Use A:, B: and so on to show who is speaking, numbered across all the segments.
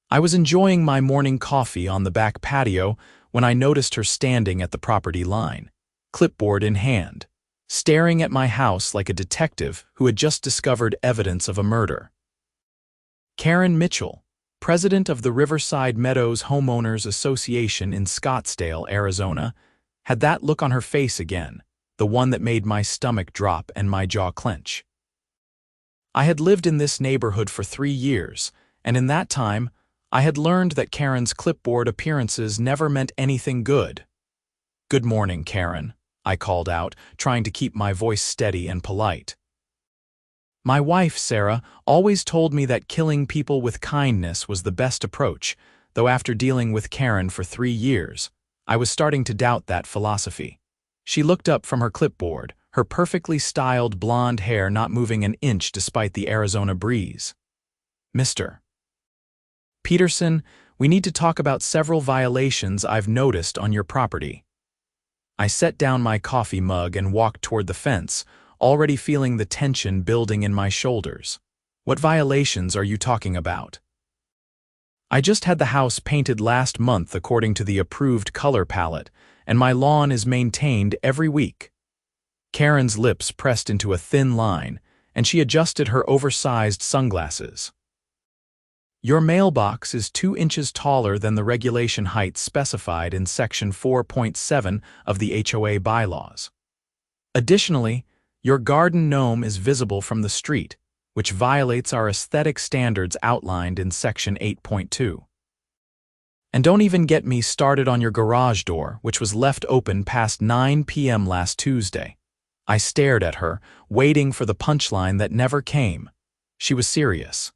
A: I was enjoying my morning coffee on the back patio when I noticed her standing at the property line, clipboard in hand, staring at my house like a detective who had just discovered evidence of a murder. Karen Mitchell, president of the Riverside Meadows Homeowners Association in Scottsdale, Arizona, had that look on her face again, the one that made my stomach drop and my jaw clench. I had lived in this neighborhood for 3 years, and in that time, I had learned that Karen's clipboard appearances never meant anything good. "Good morning, Karen," I called out, trying to keep my voice steady and polite. My wife, Sarah, always told me that killing people with kindness was the best approach, though after dealing with Karen for 3 years, I was starting to doubt that philosophy. She looked up from her clipboard, her perfectly styled blonde hair not moving an inch despite the Arizona breeze. "Mr. Peterson, we need to talk about several violations I've noticed on your property." I set down my coffee mug and walked toward the fence, already feeling the tension building in my shoulders. "What violations are you talking about?" "I just had the house painted last month according to the approved color palette, and my lawn is maintained every week." Karen's lips pressed into a thin line, and she adjusted her oversized sunglasses. "Your mailbox is 2 inches taller than the regulation height specified in Section 4.7 of the HOA bylaws. Additionally, your garden gnome is visible from the street, which violates our aesthetic standards outlined in Section 8.2. And don't even get me started on your garage door, which was left open past 9 p.m. last Tuesday." I stared at her, waiting for the punchline that never came. She was serious.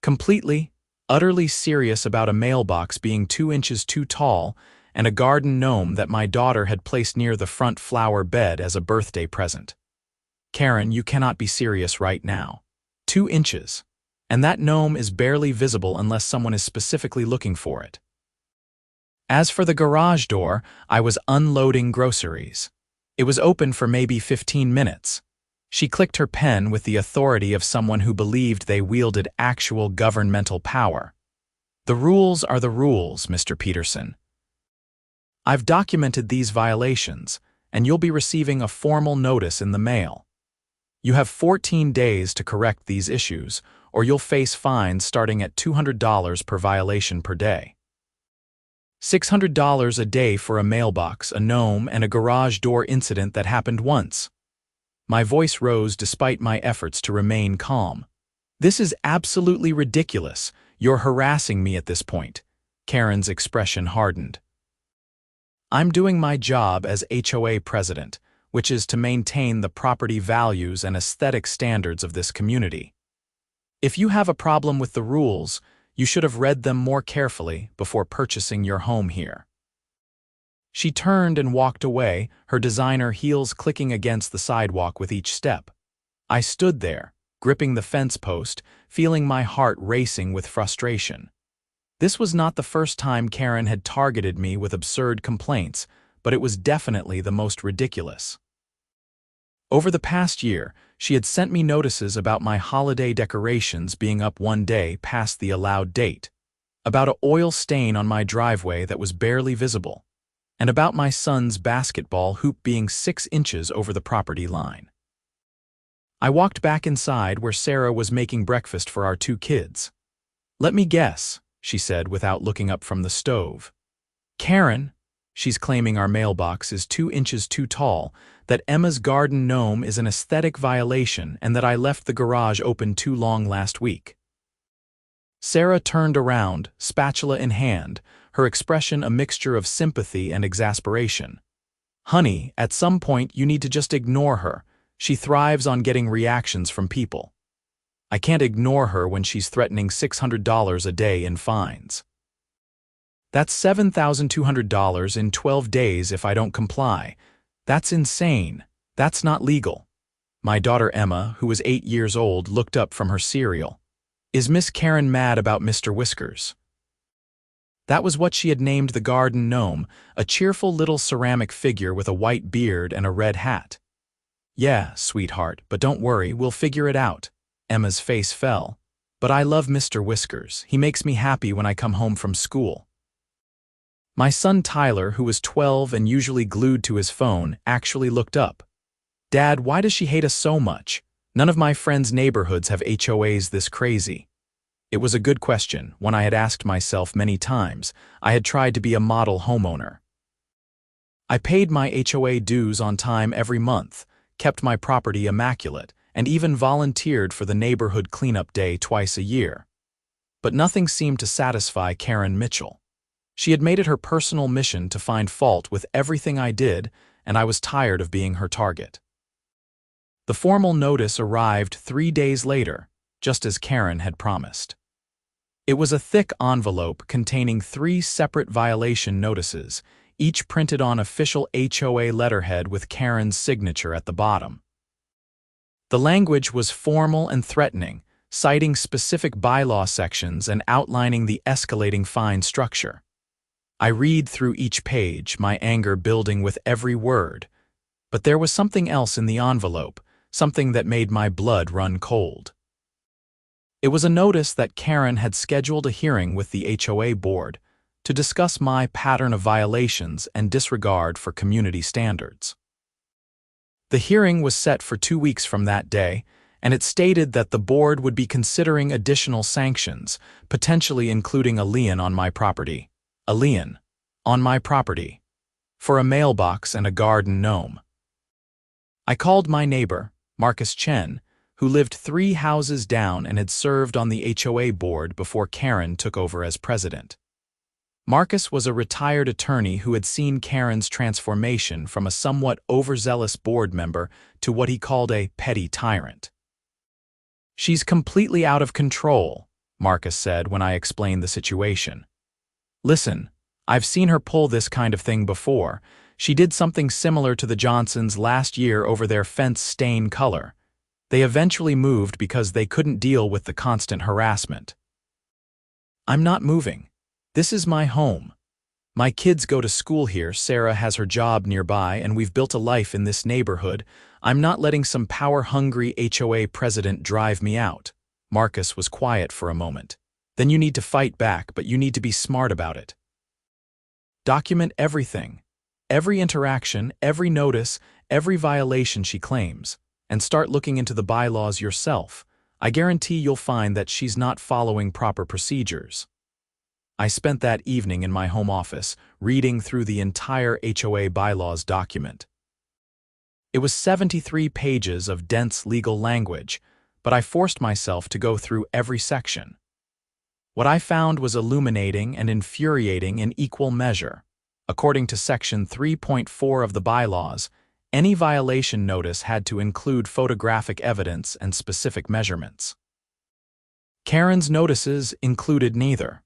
A: Completely, utterly serious about a mailbox being 2 inches too tall and a garden gnome that my daughter had placed near the front flower bed as a birthday present. "Karen, you cannot be serious right now. 2 inches. And that gnome is barely visible unless someone is specifically looking for it." As for the garage door, I was unloading groceries. It was open for maybe 15 minutes. She clicked her pen with the authority of someone who believed they wielded actual governmental power. "The rules are the rules, Mr. Peterson. I've documented these violations, and you'll be receiving a formal notice in the mail. You have 14 days to correct these issues, or you'll face fines starting at $200 per violation per day. $600 a day for a mailbox, a gnome, and a garage door incident that happened once." My voice rose despite my efforts to remain calm. "This is absolutely ridiculous. You're harassing me at this point." Karen's expression hardened. "I'm doing my job as HOA president, which is to maintain the property values and aesthetic standards of this community. If you have a problem with the rules, you should have read them more carefully before purchasing your home here." She turned and walked away, her designer heels clicking against the sidewalk with each step. I stood there, gripping the fence post, feeling my heart racing with frustration. This was not the first time Karen had targeted me with absurd complaints, but it was definitely the most ridiculous. Over the past year, she had sent me notices about my holiday decorations being up one day past the allowed date, about an oil stain on my driveway that was barely visible, and about my son's basketball hoop being 6 inches over the property line. I walked back inside where Sarah was making breakfast for our 2 kids. "Let me guess," she said without looking up from the stove. "Karen, she's claiming our mailbox is 2 inches too tall, that Emma's garden gnome is an aesthetic violation, and that I left the garage open too long last week." Sarah turned around, spatula in hand, her expression a mixture of sympathy and exasperation. "Honey, at some point you need to just ignore her. She thrives on getting reactions from people. I can't ignore her when she's threatening $600 a day in fines. That's $7,200 in 12 days if I don't comply. That's insane. That's not legal." My daughter Emma, who was 8 years old, looked up from her cereal. "Is Miss Karen mad about Mr. Whiskers?" That was what she had named the garden gnome, a cheerful little ceramic figure with a white beard and a red hat. "Yeah, sweetheart, but don't worry, we'll figure it out." Emma's face fell. But I love Mr. Whiskers. He makes me happy when I come home from school. My son Tyler, who was 12 and usually glued to his phone, actually looked up. Dad, why does she hate us so much? None of my friends' neighborhoods have HOAs this crazy. It was a good question, one I had asked myself many times. I had tried to be a model homeowner. I paid my HOA dues on time every month, kept my property immaculate, and even volunteered for the neighborhood cleanup day twice a year. But nothing seemed to satisfy Karen Mitchell. She had made it her personal mission to find fault with everything I did, and I was tired of being her target. The formal notice arrived 3 days later, just as Karen had promised. It was a thick envelope containing 3 separate violation notices, each printed on official HOA letterhead with Karen's signature at the bottom. The language was formal and threatening, citing specific bylaw sections and outlining the escalating fine structure. I read through each page, my anger building with every word. But there was something else in the envelope, something that made my blood run cold. It was a notice that Karen had scheduled a hearing with the HOA board to discuss my pattern of violations and disregard for community standards. The hearing was set for 2 weeks from that day, and it stated that the board would be considering additional sanctions, potentially including a lien on my property. A lien on my property for a mailbox and a garden gnome. I called my neighbor, Marcus Chen, who lived 3 houses down and had served on the HOA board before Karen took over as president. Marcus was a retired attorney who had seen Karen's transformation from a somewhat overzealous board member to what he called a petty tyrant. "She's completely out of control," Marcus said when I explained the situation. "Listen, I've seen her pull this kind of thing before. She did something similar to the Johnsons last year over their fence stain color. They eventually moved because they couldn't deal with the constant harassment. I'm not moving. This is my home. My kids go to school here, Sarah has her job nearby, and we've built a life in this neighborhood. I'm not letting some power-hungry HOA president drive me out." Marcus was quiet for a moment. "Then you need to fight back, but you need to be smart about it. Document everything. Every interaction, every notice, every violation she claims, and start looking into the bylaws yourself. I guarantee you'll find that she's not following proper procedures." I spent that evening in my home office, reading through the entire HOA bylaws document. It was 73 pages of dense legal language, but I forced myself to go through every section. What I found was illuminating and infuriating in equal measure. According to Section 3.4 of the bylaws, any violation notice had to include photographic evidence and specific measurements. Karen's notices included neither.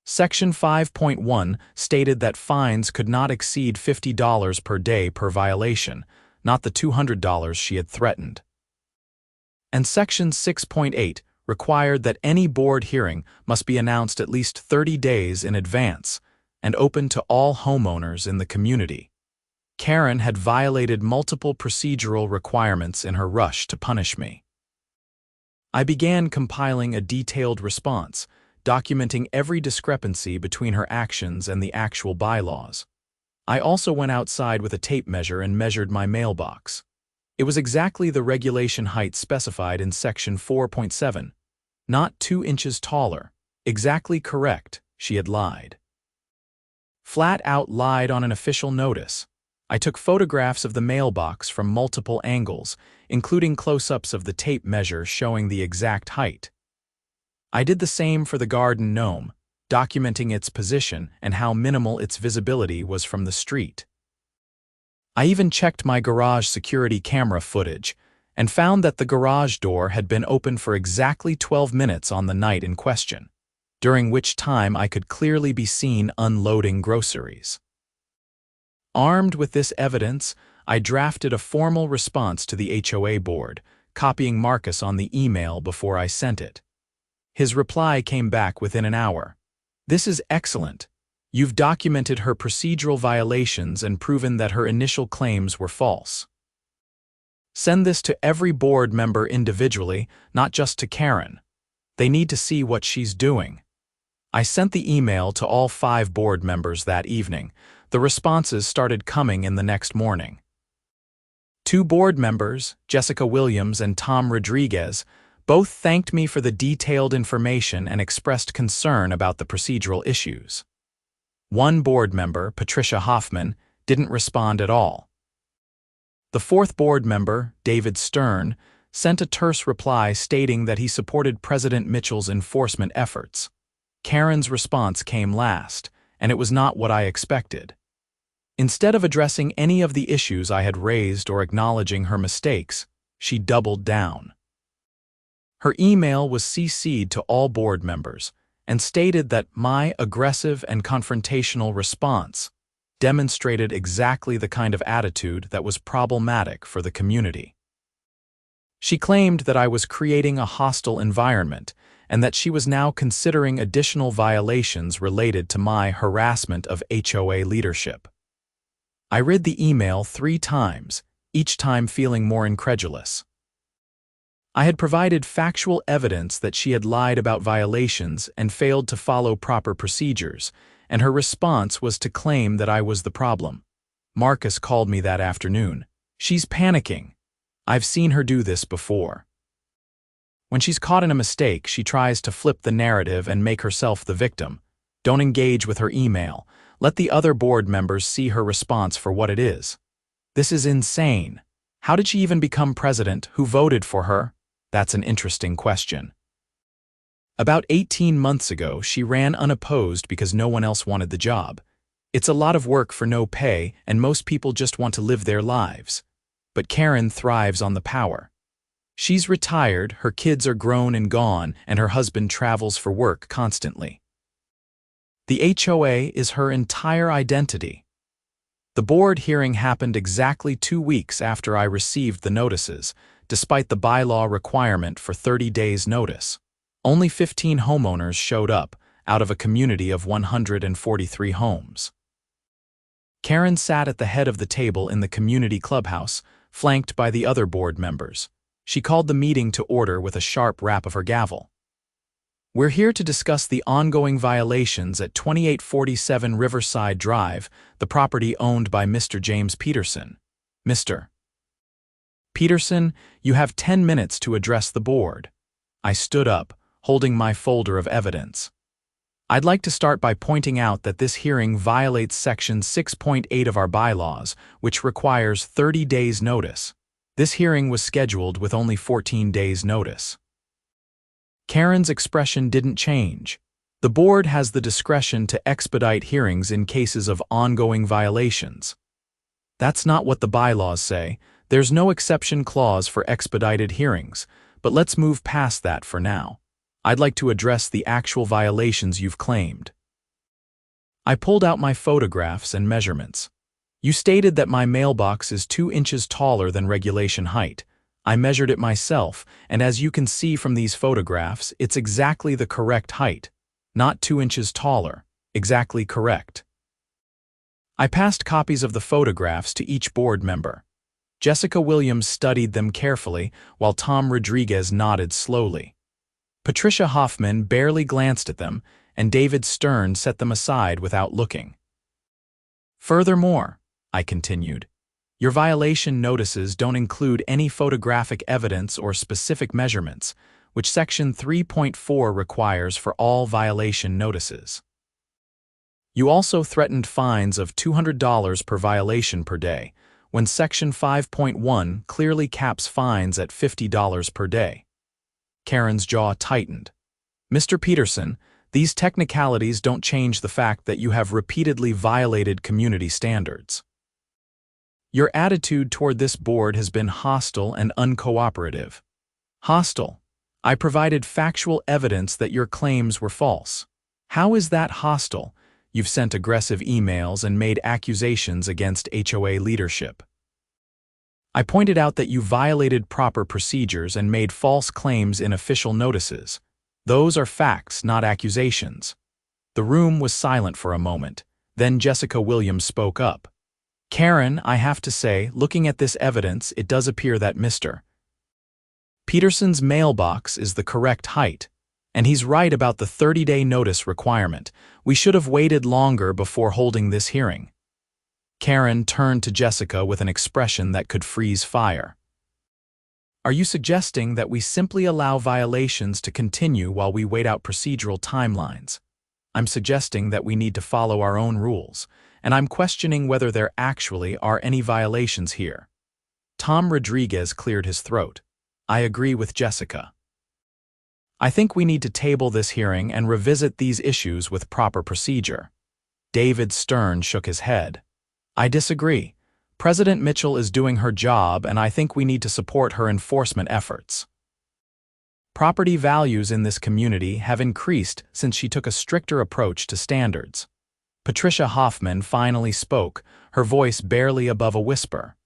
A: Section 5.1 stated that fines could not exceed $50 per day per violation, not the $200 she had threatened. And Section 6.8 required that any board hearing must be announced at least 30 days in advance and open to all homeowners in the community. Karen had violated multiple procedural requirements in her rush to punish me. I began compiling a detailed response, documenting every discrepancy between her actions and the actual bylaws. I also went outside with a tape measure and measured my mailbox. It was exactly the regulation height specified in Section 4.7, not 2 inches taller. Exactly correct, she had lied. Flat out lied on an official notice. I took photographs of the mailbox from multiple angles, including close-ups of the tape measure showing the exact height. I did the same for the garden gnome, documenting its position and how minimal its visibility was from the street. I even checked my garage security camera footage and found that the garage door had been open for exactly 12 minutes on the night in question, during which time I could clearly be seen unloading groceries. Armed with this evidence, I drafted a formal response to the HOA board, copying Marcus on the email before I sent it. His reply came back within an hour. "This is excellent. You've documented her procedural violations and proven that her initial claims were false. Send this to every board member individually, not just to Karen. They need to see what she's doing. I sent the email to all 5 board members that evening. The responses started coming in the next morning. 2 board members, Jessica Williams and Tom Rodriguez, both thanked me for the detailed information and expressed concern about the procedural issues. 1 board member, Patricia Hoffman, didn't respond at all. The 4th board member, David Stern, sent a terse reply stating that he supported President Mitchell's enforcement efforts. Karen's response came last, and it was not what I expected. Instead of addressing any of the issues I had raised or acknowledging her mistakes, she doubled down. Her email was CC'd to all board members and stated that my aggressive and confrontational response demonstrated exactly the kind of attitude that was problematic for the community. She claimed that I was creating a hostile environment and that she was now considering additional violations related to my harassment of HOA leadership. I read the email 3 times, each time feeling more incredulous. I had provided factual evidence that she had lied about violations and failed to follow proper procedures, and her response was to claim that I was the problem. Marcus called me that afternoon. She's panicking. I've seen her do this before. When she's caught in a mistake, she tries to flip the narrative and make herself the victim. Don't engage with her email. Let the other board members see her response for what it is. This is insane. How did she even become president? Who voted for her? That's an interesting question. About 18 months ago, she ran unopposed because no one else wanted the job. It's a lot of work for no pay, and most people just want to live their lives. But Karen thrives on the power. She's retired, her kids are grown and gone, and her husband travels for work constantly. The HOA is her entire identity. The board hearing happened exactly 2 weeks after I received the notices, despite the bylaw requirement for 30 days' notice. Only 15 homeowners showed up, out of a community of 143 homes. Karen sat at the head of the table in the community clubhouse, flanked by the other board members. She called the meeting to order with a sharp rap of her gavel. We're here to discuss the ongoing violations at 2847 Riverside Drive, the property owned by Mr. James Peterson. Mr. Peterson, you have 10 minutes to address the board. I stood up, holding my folder of evidence. I'd like to start by pointing out that this hearing violates Section 6.8 of our bylaws, which requires 30 days' notice. This hearing was scheduled with only 14 days' notice. Karen's expression didn't change. The board has the discretion to expedite hearings in cases of ongoing violations. That's not what the bylaws say. There's no exception clause for expedited hearings, but let's move past that for now. I'd like to address the actual violations you've claimed. I pulled out my photographs and measurements. You stated that my mailbox is 2 inches taller than regulation height. I measured it myself, and as you can see from these photographs, it's exactly the correct height. Not 2 inches taller, exactly correct. I passed copies of the photographs to each board member. Jessica Williams studied them carefully, while Tom Rodriguez nodded slowly. Patricia Hoffman barely glanced at them, and David Stern set them aside without looking. Furthermore, I continued, your violation notices don't include any photographic evidence or specific measurements, which Section 3.4 requires for all violation notices. You also threatened fines of $200 per violation per day, when Section 5.1 clearly caps fines at $50 per day. Karen's jaw tightened. Mr. Peterson, these technicalities don't change the fact that you have repeatedly violated community standards. Your attitude toward this board has been hostile and uncooperative. Hostile. I provided factual evidence that your claims were false. How is that hostile? You've sent aggressive emails and made accusations against HOA leadership. I pointed out that you violated proper procedures and made false claims in official notices. Those are facts, not accusations. The room was silent for a moment. Then Jessica Williams spoke up. Karen, I have to say, looking at this evidence, it does appear that Mr. Peterson's mailbox is the correct height. And he's right about the 30-day notice requirement. We should have waited longer before holding this hearing. Karen turned to Jessica with an expression that could freeze fire. Are you suggesting that we simply allow violations to continue while we wait out procedural timelines? I'm suggesting that we need to follow our own rules, and I'm questioning whether there actually are any violations here. Tom Rodriguez cleared his throat. I agree with Jessica. I think we need to table this hearing and revisit these issues with proper procedure. David Stern shook his head. I disagree. President Mitchell is doing her job, and I think we need to support her enforcement efforts. Property values in this community have increased since she took a stricter approach to standards. Patricia Hoffman finally spoke, her voice barely above a whisper.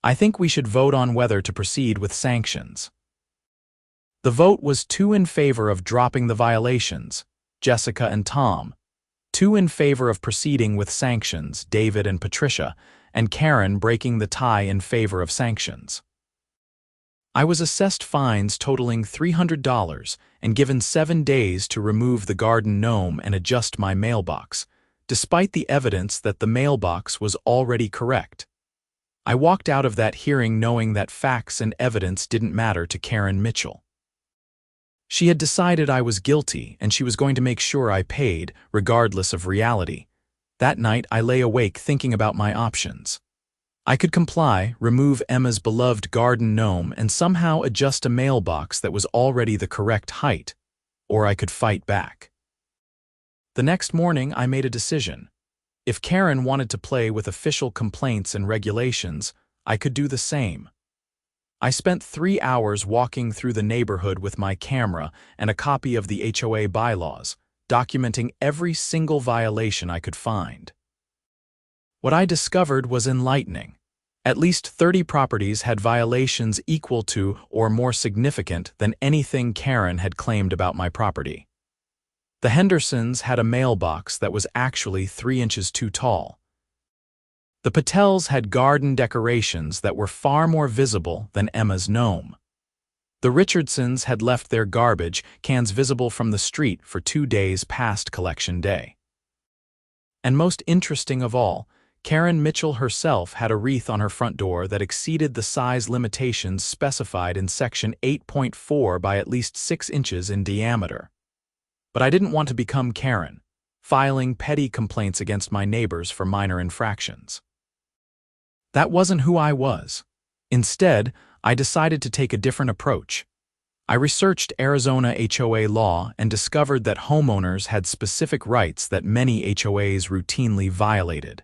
A: I think we should vote on whether to proceed with sanctions. The vote was 2 in favor of dropping the violations, Jessica and Tom, 2 in favor of proceeding with sanctions, David and Patricia, and Karen breaking the tie in favor of sanctions. I was assessed fines totaling $300 and given 7 days to remove the garden gnome and adjust my mailbox, despite the evidence that the mailbox was already correct. I walked out of that hearing knowing that facts and evidence didn't matter to Karen Mitchell. She had decided I was guilty, and she was going to make sure I paid, regardless of reality. That night, I lay awake thinking about my options. I could comply, remove Emma's beloved garden gnome, and somehow adjust a mailbox that was already the correct height, or I could fight back. The next morning, I made a decision. If Karen wanted to play with official complaints and regulations, I could do the same. I spent 3 hours walking through the neighborhood with my camera and a copy of the HOA bylaws, documenting every single violation I could find. What I discovered was enlightening. At least 30 properties had violations equal to or more significant than anything Karen had claimed about my property. The Hendersons had a mailbox that was actually 3 inches too tall. The Patels had garden decorations that were far more visible than Emma's gnome. The Richardsons had left their garbage cans visible from the street for 2 days past collection day. And most interesting of all, Karen Mitchell herself had a wreath on her front door that exceeded the size limitations specified in Section 8.4 by at least 6 inches in diameter. But I didn't want to become Karen, filing petty complaints against my neighbors for minor infractions. That wasn't who I was. Instead, I decided to take a different approach. I researched Arizona HOA law and discovered that homeowners had specific rights that many HOAs routinely violated.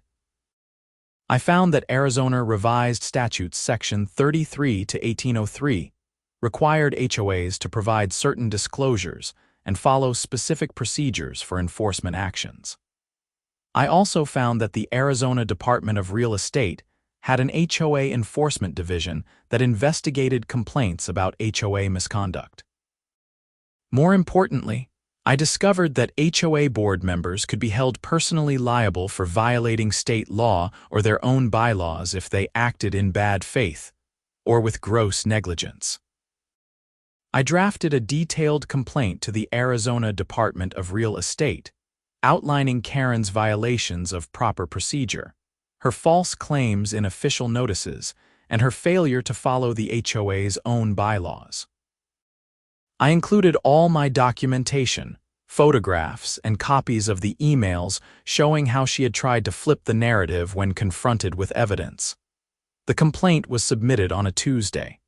A: I found that Arizona Revised Statutes Section 33 to 1803 required HOAs to provide certain disclosures and follow specific procedures for enforcement actions. I also found that the Arizona Department of Real Estate had an HOA enforcement division that investigated complaints about HOA misconduct. More importantly, I discovered that HOA board members could be held personally liable for violating state law or their own bylaws if they acted in bad faith or with gross negligence. I drafted a detailed complaint to the Arizona Department of Real Estate, outlining Karen's violations of proper procedure, her false claims in official notices, and her failure to follow the HOA's own bylaws. I included all my documentation, photographs, and copies of the emails showing how she had tried to flip the narrative when confronted with evidence. The complaint was submitted on a Tuesday.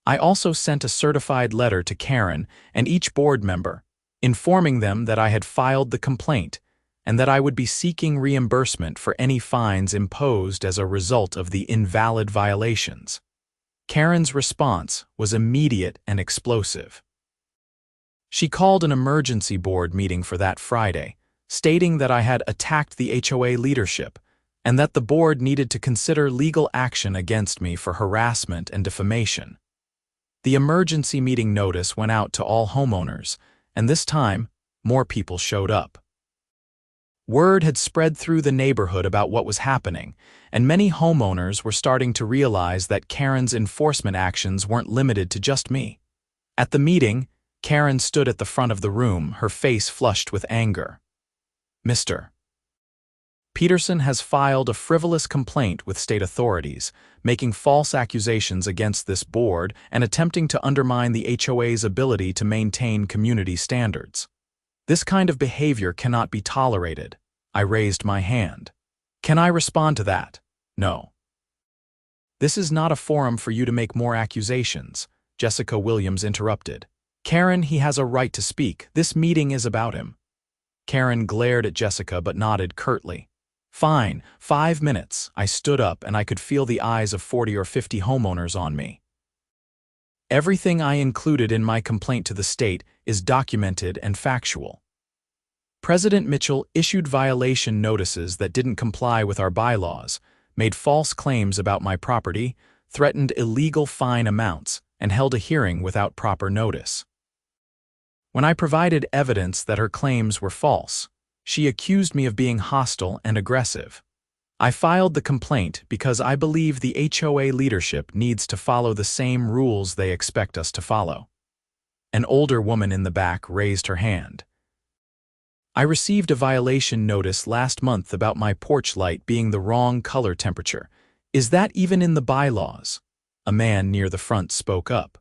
A: I also sent a certified letter to Karen and each board member, informing them that I had filed the complaint and that I would be seeking reimbursement for any fines imposed as a result of the invalid violations. Karen's response was immediate and explosive. She called an emergency board meeting for that Friday, stating that I had attacked the HOA leadership and that the board needed to consider legal action against me for harassment and defamation. The emergency meeting notice went out to all homeowners, and this time, more people showed up. Word had spread through the neighborhood about what was happening, and many homeowners were starting to realize that Karen's enforcement actions weren't limited to just me. At the meeting, Karen stood at the front of the room, her face flushed with anger. Mr. Peterson has filed a frivolous complaint with state authorities, making false accusations against this board and attempting to undermine the HOA's ability to maintain community standards. This kind of behavior cannot be tolerated. I raised my hand. Can I respond to that? No. This is not a forum for you to make more accusations, Jessica Williams interrupted. Karen, he has a right to speak. This meeting is about him. Karen glared at Jessica but nodded curtly. Fine, 5 minutes. I stood up and I could feel the eyes of 40 or 50 homeowners on me. Everything I included in my complaint to the state is documented and factual. President Mitchell issued violation notices that didn't comply with our bylaws, made false claims about my property, threatened illegal fine amounts, and held a hearing without proper notice. When I provided evidence that her claims were false, she accused me of being hostile and aggressive. I filed the complaint because I believe the HOA leadership needs to follow the same rules they expect us to follow. An older woman in the back raised her hand. I received a violation notice last month about my porch light being the wrong color temperature. Is that even in the bylaws? A man near the front spoke up.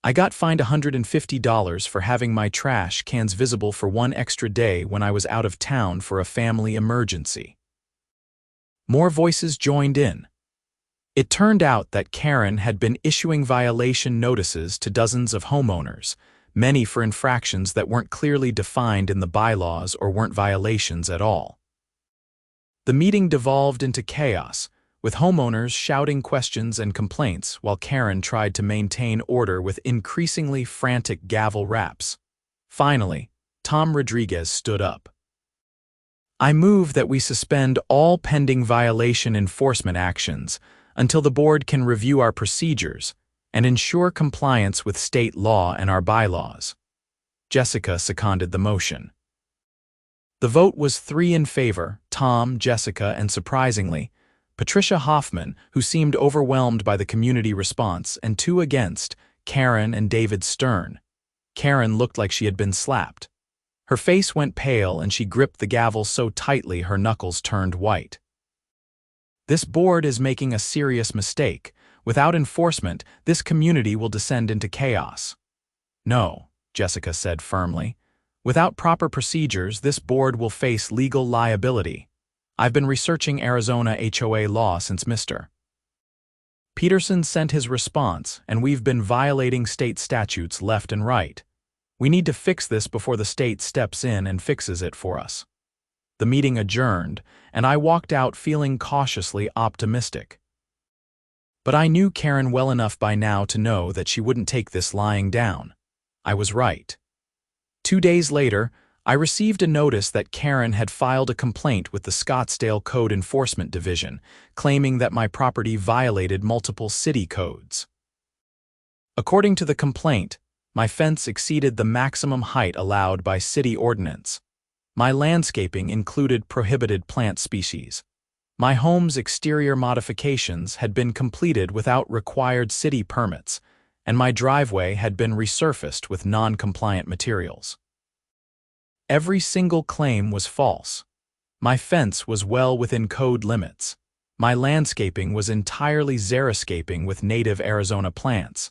A: I got fined $150 for having my trash cans visible for 1 extra day when I was out of town for a family emergency. More voices joined in. It turned out that Karen had been issuing violation notices to dozens of homeowners, many for infractions that weren't clearly defined in the bylaws or weren't violations at all. The meeting devolved into chaos, with homeowners shouting questions and complaints while Karen tried to maintain order with increasingly frantic gavel raps. Finally, Tom Rodriguez stood up. I move that we suspend all pending violation enforcement actions until the board can review our procedures and ensure compliance with state law and our bylaws. Jessica seconded the motion. The vote was 3 in favor, Tom, Jessica, and surprisingly, Patricia Hoffman, who seemed overwhelmed by the community response, and 2 against, Karen and David Stern. Karen looked like she had been slapped. Her face went pale and she gripped the gavel so tightly her knuckles turned white. This board is making a serious mistake. Without enforcement, this community will descend into chaos. No, Jessica said firmly. Without proper procedures, this board will face legal liability. I've been researching Arizona HOA law since Mr. Peterson sent his response, and we've been violating state statutes left and right. We need to fix this before the state steps in and fixes it for us. The meeting adjourned, and I walked out feeling cautiously optimistic. But I knew Karen well enough by now to know that she wouldn't take this lying down. I was right. 2 days later, I received a notice that Karen had filed a complaint with the Scottsdale Code Enforcement Division, claiming that my property violated multiple city codes. According to the complaint, my fence exceeded the maximum height allowed by city ordinance. My landscaping included prohibited plant species. My home's exterior modifications had been completed without required city permits, and my driveway had been resurfaced with non-compliant materials. Every single claim was false. My fence was well within code limits. My landscaping was entirely xeriscaping with native Arizona plants.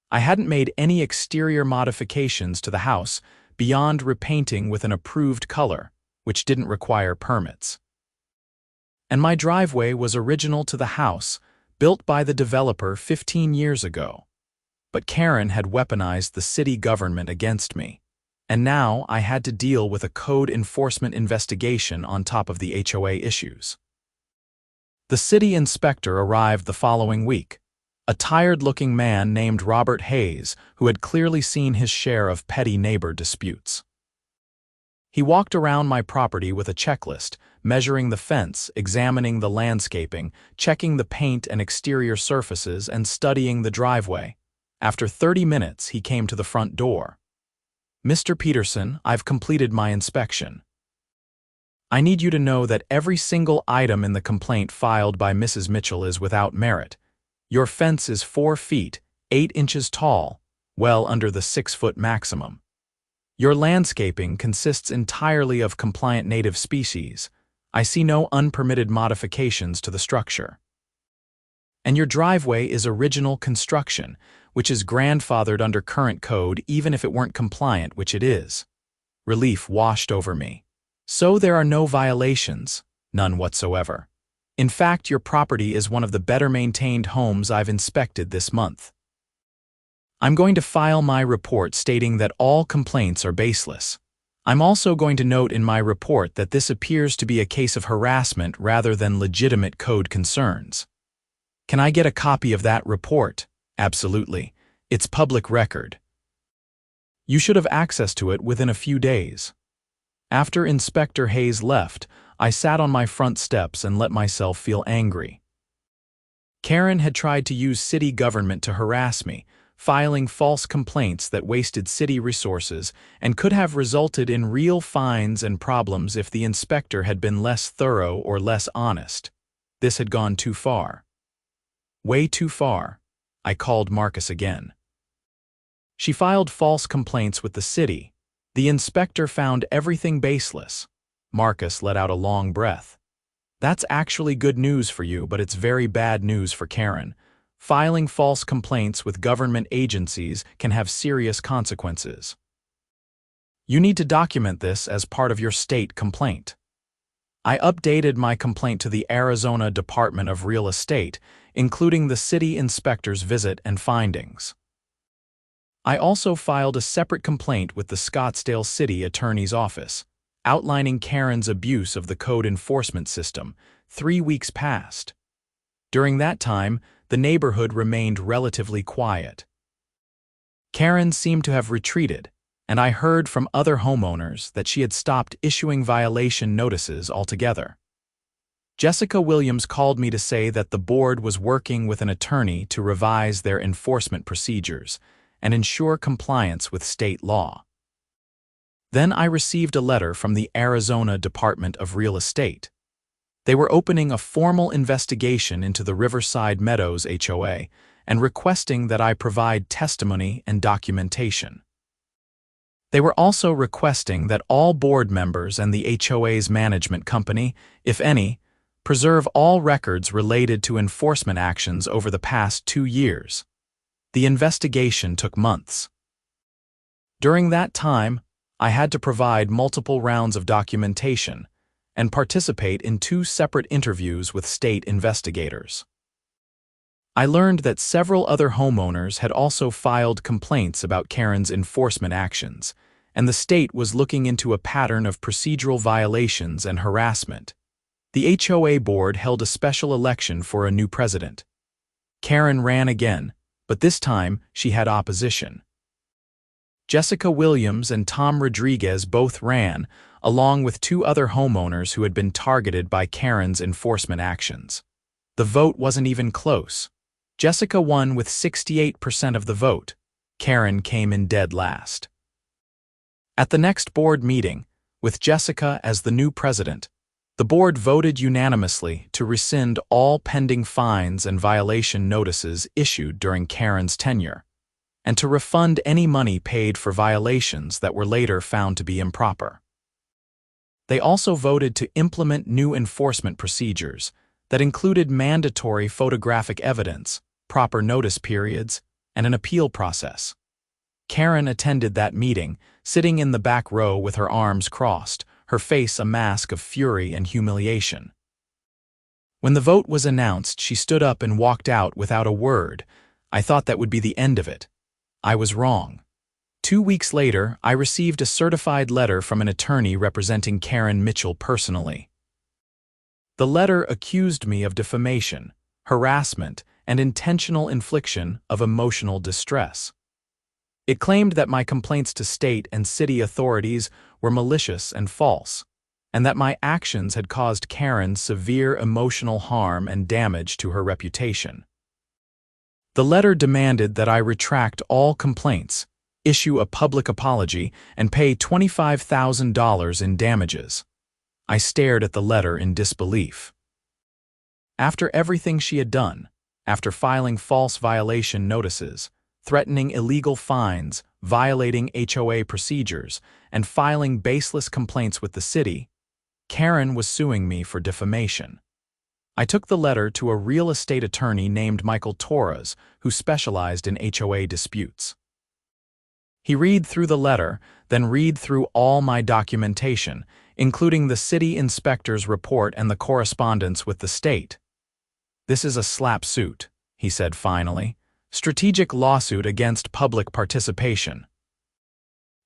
A: I hadn't made any exterior modifications to the house beyond repainting with an approved color, which didn't require permits. And my driveway was original to the house, built by the developer 15 years ago. But Karen had weaponized the city government against me. And now I had to deal with a code enforcement investigation on top of the HOA issues. The city inspector arrived the following week, a tired-looking man named Robert Hayes who had clearly seen his share of petty neighbor disputes. He walked around my property with a checklist, measuring the fence, examining the landscaping, checking the paint and exterior surfaces, and studying the driveway. After 30 minutes, he came to the front door. Mr. Peterson, I've completed my inspection. I need you to know that every single item in the complaint filed by Mrs. Mitchell is without merit. Your fence is 4 feet, 8 inches tall, well under the 6-foot maximum. Your landscaping consists entirely of compliant native species. I see no unpermitted modifications to the structure. And your driveway is original construction, which is grandfathered under current code even if it weren't compliant, which it is. Relief washed over me. So there are no violations, none whatsoever. In fact, your property is one of the better maintained homes I've inspected this month. I'm going to file my report stating that all complaints are baseless. I'm also going to note in my report that this appears to be a case of harassment rather than legitimate code concerns. Can I get a copy of that report? Absolutely. It's public record. You should have access to it within a few days. After Inspector Hayes left, I sat on my front steps and let myself feel angry. Karen had tried to use city government to harass me, filing false complaints that wasted city resources and could have resulted in real fines and problems if the inspector had been less thorough or less honest. This had gone too far. Way too far. I called Marcus again. She filed false complaints with the city. The inspector found everything baseless. Marcus let out a long breath. That's actually good news for you, but it's very bad news for Karen. Filing false complaints with government agencies can have serious consequences. You need to document this as part of your state complaint. I updated my complaint to the Arizona Department of Real Estate, including the city inspector's visit and findings. I also filed a separate complaint with the Scottsdale City Attorney's Office, outlining Karen's abuse of the code enforcement system. 3 weeks passed. During that time, the neighborhood remained relatively quiet. Karen seemed to have retreated, and I heard from other homeowners that she had stopped issuing violation notices altogether. Jessica Williams called me to say that the board was working with an attorney to revise their enforcement procedures and ensure compliance with state law. Then I received a letter from the Arizona Department of Real Estate. They were opening a formal investigation into the Riverside Meadows HOA and requesting that I provide testimony and documentation. They were also requesting that all board members and the HOA's management company, if any, preserve all records related to enforcement actions over the past 2 years. The investigation took months. During that time, I had to provide multiple rounds of documentation and participate in 2 separate interviews with state investigators. I learned that several other homeowners had also filed complaints about Karen's enforcement actions, and the state was looking into a pattern of procedural violations and harassment. The HOA board held a special election for a new president. Karen ran again, but this time she had opposition. Jessica Williams and Tom Rodriguez both ran, along with 2 other homeowners who had been targeted by Karen's enforcement actions. The vote wasn't even close. Jessica won with 68% of the vote. Karen came in dead last. At the next board meeting, with Jessica as the new president, the board voted unanimously to rescind all pending fines and violation notices issued during Karen's tenure, and to refund any money paid for violations that were later found to be improper. They also voted to implement new enforcement procedures that included mandatory photographic evidence, proper notice periods, and an appeal process. Karen attended that meeting, sitting in the back row with her arms crossed, her face a mask of fury and humiliation. When the vote was announced, she stood up and walked out without a word. I thought that would be the end of it. I was wrong. 2 weeks later, I received a certified letter from an attorney representing Karen Mitchell personally. The letter accused me of defamation, harassment, and intentional infliction of emotional distress. It claimed that my complaints to state and city authorities were malicious and false, and that my actions had caused Karen severe emotional harm and damage to her reputation. The letter demanded that I retract all complaints, issue a public apology, and pay $25,000 in damages. I stared at the letter in disbelief. After everything she had done, after filing false violation notices, threatening illegal fines, violating HOA procedures, and filing baseless complaints with the city, Karen was suing me for defamation. I took the letter to a real estate attorney named Michael Torres, who specialized in HOA disputes. He read through the letter, then read through all my documentation, including the city inspector's report and the correspondence with the state. "This is a slap suit," he said finally. "Strategic lawsuit against public participation.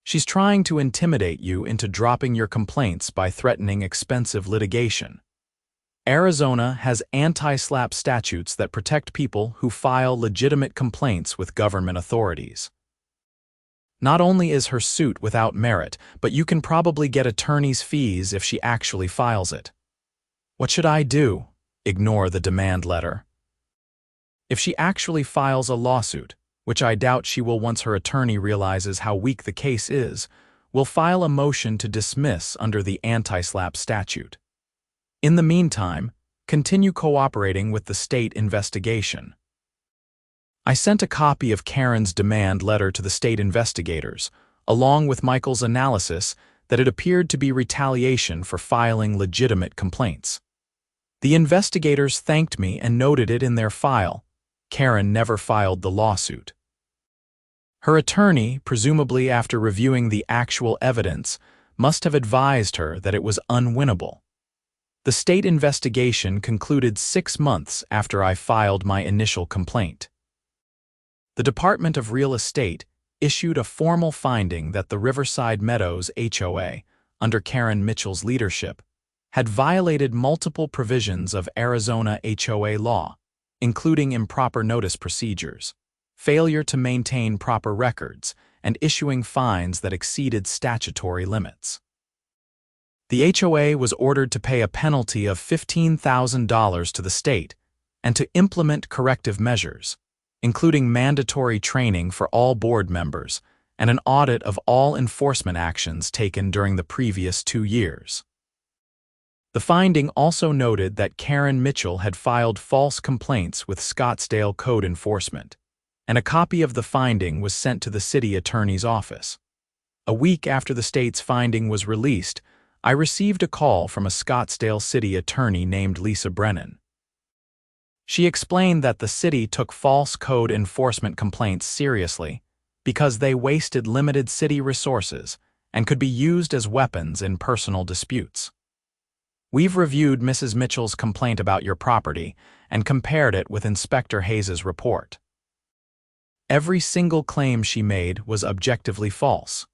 A: She's trying to intimidate you into dropping your complaints by threatening expensive litigation. Arizona has anti-slap statutes that protect people who file legitimate complaints with government authorities. Not only is her suit without merit, but you can probably get attorney's fees if she actually files it. What should I do? Ignore the demand letter. If she actually files a lawsuit, which I doubt she will once her attorney realizes how weak the case is, we'll file a motion to dismiss under the anti-slap statute. In the meantime, continue cooperating with the state investigation." I sent a copy of Karen's demand letter to the state investigators, along with Michael's analysis that it appeared to be retaliation for filing legitimate complaints. The investigators thanked me and noted it in their file. Karen never filed the lawsuit. Her attorney, presumably after reviewing the actual evidence, must have advised her that it was unwinnable. The state investigation concluded 6 months after I filed my initial complaint. The Department of Real Estate issued a formal finding that the Riverside Meadows HOA, under Karen Mitchell's leadership, had violated multiple provisions of Arizona HOA law, including improper notice procedures, failure to maintain proper records, and issuing fines that exceeded statutory limits. The HOA was ordered to pay a penalty of $15,000 to the state and to implement corrective measures, including mandatory training for all board members and an audit of all enforcement actions taken during the previous 2 years. The finding also noted that Karen Mitchell had filed false complaints with Scottsdale code enforcement, and a copy of the finding was sent to the city attorney's office. A week after the state's finding was released, I received a call from a Scottsdale city attorney named Lisa Brennan. She explained that the city took false code enforcement complaints seriously because they wasted limited city resources and could be used as weapons in personal disputes. "We've reviewed Mrs. Mitchell's complaint about your property and compared it with Inspector Hayes's report. Every single claim she made was objectively false.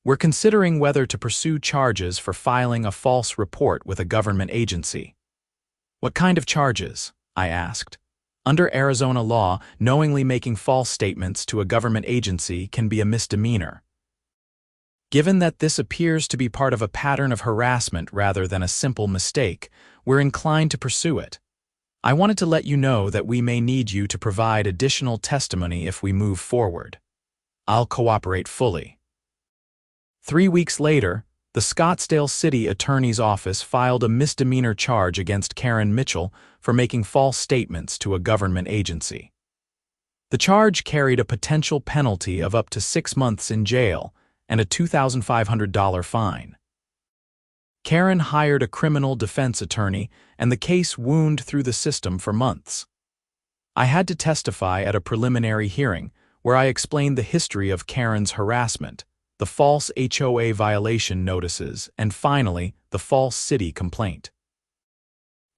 A: We're considering whether to pursue charges for filing a false report with a government agency." "What kind of charges?" I asked. Under Arizona law, knowingly making false statements to a government agency can be a misdemeanor. Given that this appears to be part of a pattern of harassment rather than a simple mistake, we're inclined to pursue it. I wanted to let you know that we may need you to provide additional testimony if we move forward. I'll cooperate fully. 3 weeks later, the Scottsdale City Attorney's Office filed a misdemeanor charge against Karen Mitchell for making false statements to a government agency. The charge carried a potential penalty of up to 6 months in jail and a $2,500 fine. Karen hired a criminal defense attorney, and the case wound through the system for months. I had to testify at a preliminary hearing where I explained the history of Karen's harassment, the false HOA violation notices, and finally, the false city complaint.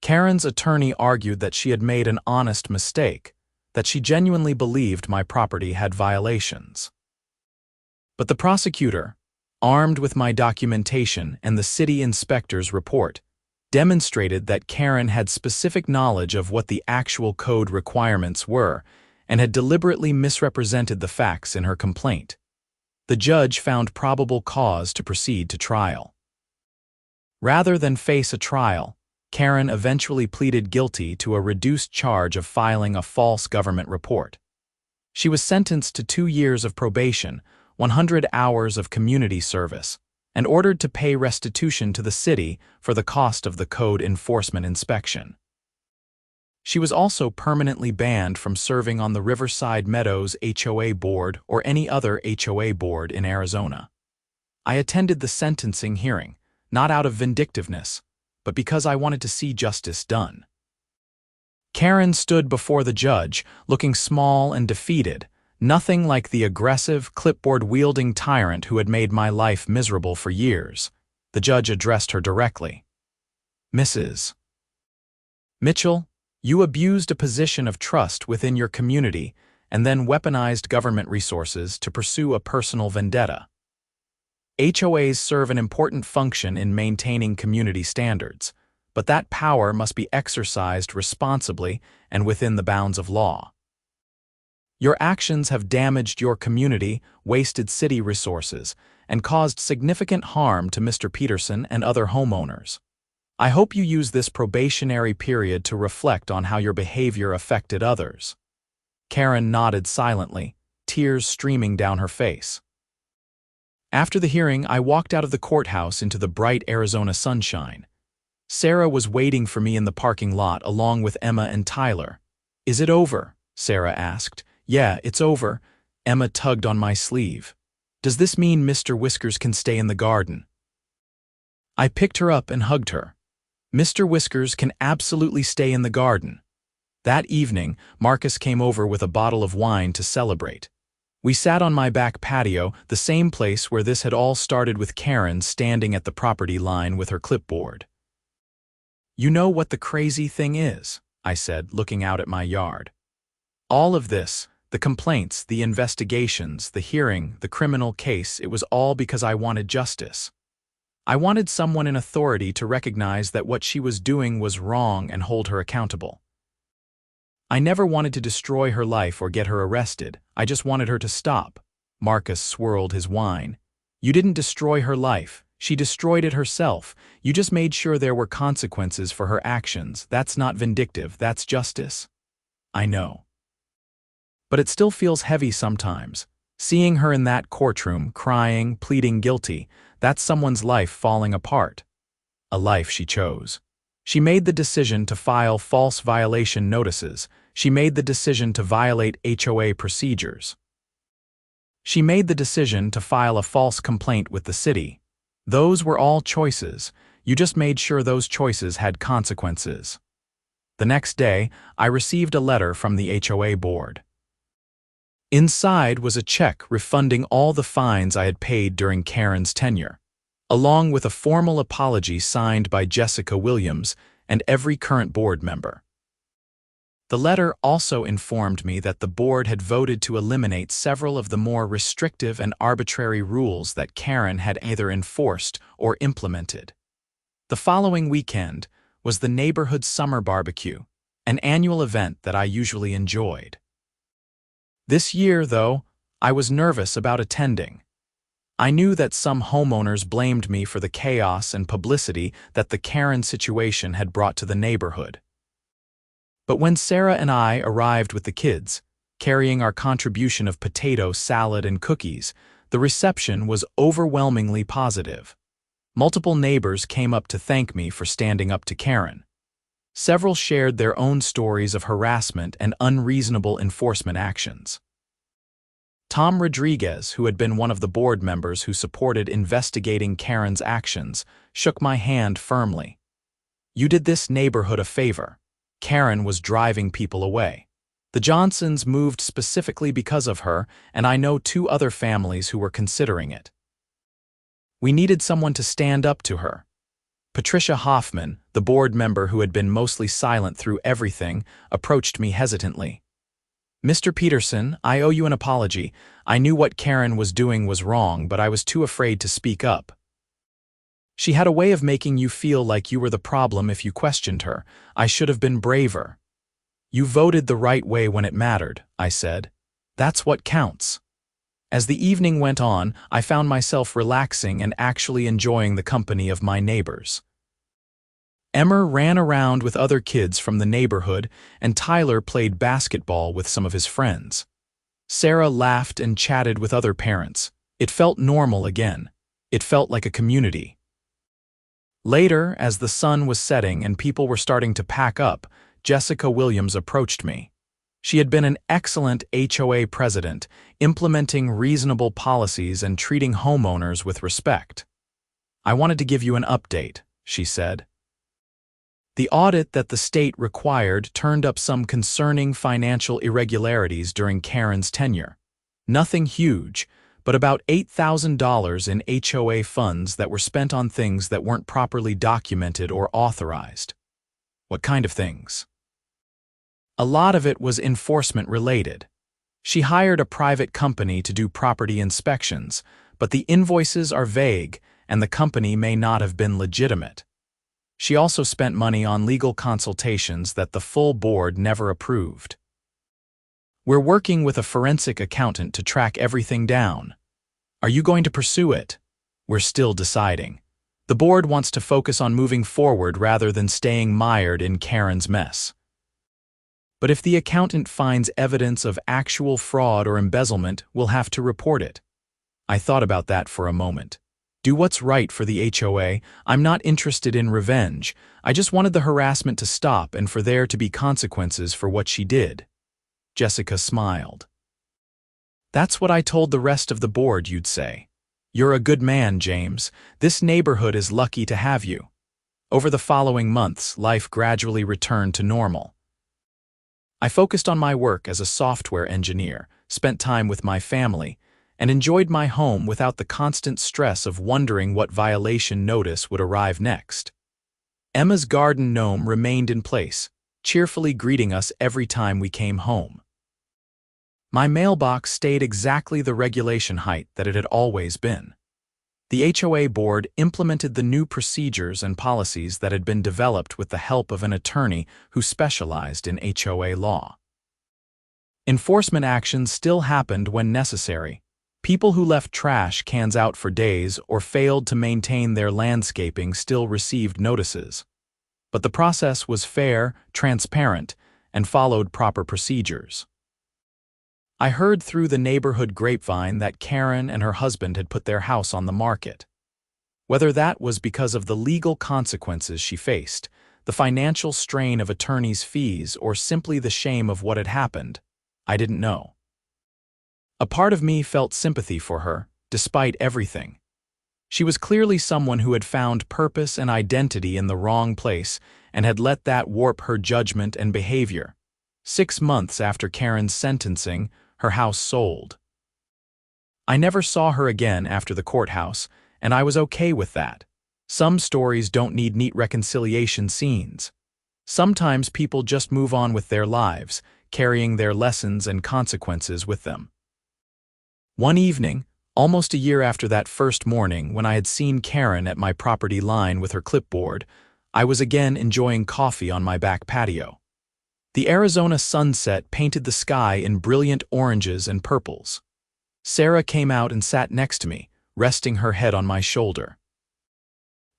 A: Karen's attorney argued that she had made an honest mistake, that she genuinely believed my property had violations. But the prosecutor, armed with my documentation and the city inspector's report, demonstrated that Karen had specific knowledge of what the actual code requirements were and had deliberately misrepresented the facts in her complaint. The judge found probable cause to proceed to trial. Rather than face a trial, Karen eventually pleaded guilty to a reduced charge of filing a false government report. She was sentenced to 2 years of probation, 100 hours of community service, and ordered to pay restitution to the city for the cost of the code enforcement inspection. She was also permanently banned from serving on the Riverside Meadows HOA board or any other HOA board in Arizona. I attended the sentencing hearing, not out of vindictiveness, but because I wanted to see justice done. Karen stood before the judge, looking small and defeated, nothing like the aggressive, clipboard-wielding tyrant who had made my life miserable for years. The judge addressed her directly. "Mrs. Mitchell, you abused a position of trust within your community and then weaponized government resources to pursue a personal vendetta. HOAs serve an important function in maintaining community standards, but that power must be exercised responsibly and within the bounds of law. Your actions have damaged your community, wasted city resources, and caused significant harm to Mr. Peterson and other homeowners. I hope you use this probationary period to reflect on how your behavior affected others." Karen nodded silently, tears streaming down her face. After the hearing, I walked out of the courthouse into the bright Arizona sunshine. Sarah was waiting for me in the parking lot along with Emma and Tyler. "Is it over?" Sarah asked. "Yeah, it's over." Emma tugged on my sleeve. "Does this mean Mr. Whiskers can stay in the garden?" I picked her up and hugged her. Mr. Whiskers can absolutely stay in the garden. That evening, Marcus came over with a bottle of wine to celebrate. We sat on my back patio, the same place where this had all started with Karen standing at the property line with her clipboard. "You know what the crazy thing is?" I said, looking out at my yard. "All of this, the complaints, the investigations, the hearing, the criminal case, it was all because I wanted justice. I wanted someone in authority to recognize that what she was doing was wrong and hold her accountable. I never wanted to destroy her life or get her arrested. I just wanted her to stop." Marcus swirled his wine. "You didn't destroy her life. She destroyed it herself. You just made sure there were consequences for her actions. That's not vindictive, that's justice." "I know. But it still feels heavy sometimes. Seeing her in that courtroom, crying, pleading guilty, that's someone's life falling apart. A life she chose. She made the decision to file false violation notices. She made the decision to violate HOA procedures. She made the decision to file a false complaint with the city. Those were all choices. You just made sure those choices had consequences." The next day, I received a letter from the HOA board. Inside was a check refunding all the fines I had paid during Karen's tenure, along with a formal apology signed by Jessica Williams and every current board member. The letter also informed me that the board had voted to eliminate several of the more restrictive and arbitrary rules that Karen had either enforced or implemented. The following weekend was the neighborhood summer barbecue, an annual event that I usually enjoyed. This year, though, I was nervous about attending. I knew that some homeowners blamed me for the chaos and publicity that the Karen situation had brought to the neighborhood. But when Sarah and I arrived with the kids, carrying our contribution of potato salad and cookies, the reception was overwhelmingly positive. Multiple neighbors came up to thank me for standing up to Karen. Several shared their own stories of harassment and unreasonable enforcement actions. Tom Rodriguez, who had been one of the board members who supported investigating Karen's actions, shook my hand firmly. "You did this neighborhood a favor. Karen was driving people away. The Johnsons moved specifically because of her, and I know 2 other families who were considering it. We needed someone to stand up to her." Patricia Hoffman, the board member who had been mostly silent through everything, approached me hesitantly. "Mr. Peterson, I owe you an apology. I knew what Karen was doing was wrong, but I was too afraid to speak up. She had a way of making you feel like you were the problem if you questioned her. I should have been braver." "You voted the right way when it mattered," I said. "That's what counts." As the evening went on, I found myself relaxing and actually enjoying the company of my neighbors. Emmer ran around with other kids from the neighborhood, and Tyler played basketball with some of his friends. Sarah laughed and chatted with other parents. It felt normal again. It felt like a community. Later, as the sun was setting and people were starting to pack up, Jessica Williams approached me. She had been an excellent HOA president, implementing reasonable policies and treating homeowners with respect. "I wanted to give you an update," she said. The audit that the state required turned up some concerning financial irregularities during Karen's tenure. Nothing huge, but about $8,000 in HOA funds that were spent on things that weren't properly documented or authorized. What kind of things? A lot of it was enforcement-related. She hired a private company to do property inspections, but the invoices are vague and the company may not have been legitimate. She also spent money on legal consultations that the full board never approved. "We're working with a forensic accountant to track everything down. Are you going to pursue it?" "We're still deciding. The board wants to focus on moving forward rather than staying mired in Karen's mess. But if the accountant finds evidence of actual fraud or embezzlement, we'll have to report it." I thought about that for a moment. Do what's right for the HOA. I'm not interested in revenge. I just wanted the harassment to stop and for there to be consequences for what she did. Jessica smiled. "That's what I told the rest of the board you'd say. You're a good man, James. This neighborhood is lucky to have you." Over the following months, life gradually returned to normal. I focused on my work as a software engineer, spent time with my family, and enjoyed my home without the constant stress of wondering what violation notice would arrive next. Emma's garden gnome remained in place, cheerfully greeting us every time we came home. My mailbox stayed exactly the regulation height that it had always been. The HOA board implemented the new procedures and policies that had been developed with the help of an attorney who specialized in HOA law. Enforcement actions still happened when necessary. People who left trash cans out for days or failed to maintain their landscaping still received notices. But the process was fair, transparent, and followed proper procedures. I heard through the neighborhood grapevine that Karen and her husband had put their house on the market. Whether that was because of the legal consequences she faced, the financial strain of attorneys' fees, or simply the shame of what had happened, I didn't know. A part of me felt sympathy for her, despite everything. She was clearly someone who had found purpose and identity in the wrong place and had let that warp her judgment and behavior. 6 months after Karen's sentencing, her house sold. I never saw her again after the courthouse, and I was okay with that. Some stories don't need neat reconciliation scenes. Sometimes people just move on with their lives, carrying their lessons and consequences with them. One evening, almost a year after that first morning when I had seen Karen at my property line with her clipboard, I was again enjoying coffee on my back patio. The Arizona sunset painted the sky in brilliant oranges and purples. Sarah came out and sat next to me, resting her head on my shoulder.